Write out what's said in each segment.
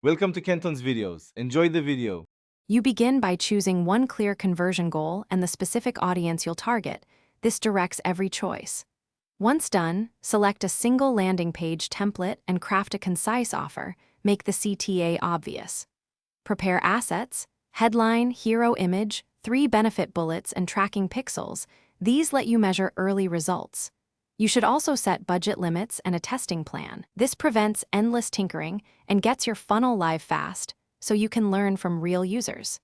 Welcome to Kenton's videos. Enjoy the video. You begin by choosing one clear conversion goal and the specific audience you'll target. This directs every choice. Once done, select a single landing page template and craft a concise offer. Make the CTA obvious. Prepare assets, headline, hero image, 3 benefit bullets, and tracking pixels. These let you measure early results. You should also set budget limits and a testing plan. This prevents endless tinkering and gets your funnel live fast, so you can learn from real users.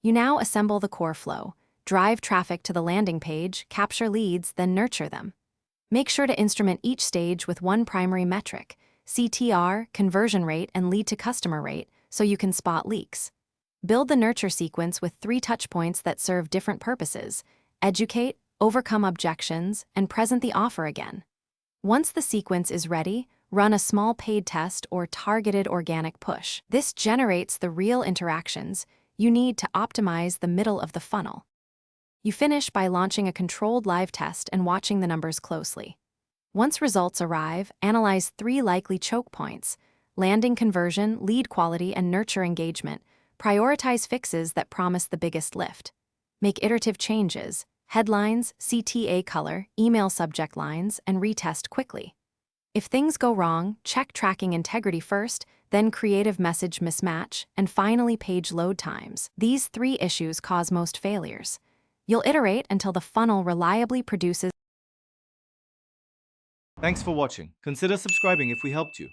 You now assemble the core flow, drive traffic to the landing page, capture leads, then nurture them. Make sure to instrument each stage with one primary metric, CTR, conversion rate, and lead to customer rate, so you can spot leaks. Build the nurture sequence with 3 touchpoints that serve different purposes: educate, overcome objections, and present the offer again. Once the sequence is ready, run a small paid test or targeted organic push. This generates the real interactions you need to optimize the middle of the funnel. You finish by launching a controlled live test and watching the numbers closely. Once results arrive, analyze 3 likely choke points: landing conversion, lead quality, and nurture engagement. Prioritize fixes that promise the biggest lift. Make iterative changes: headlines, CTA color, email subject lines, and retest quickly. If things go wrong, check tracking integrity first, then creative message mismatch, and finally page load times. These 3 issues cause most failures. You'll iterate until the funnel reliably produces. Thanks for watching. Consider subscribing if we helped you.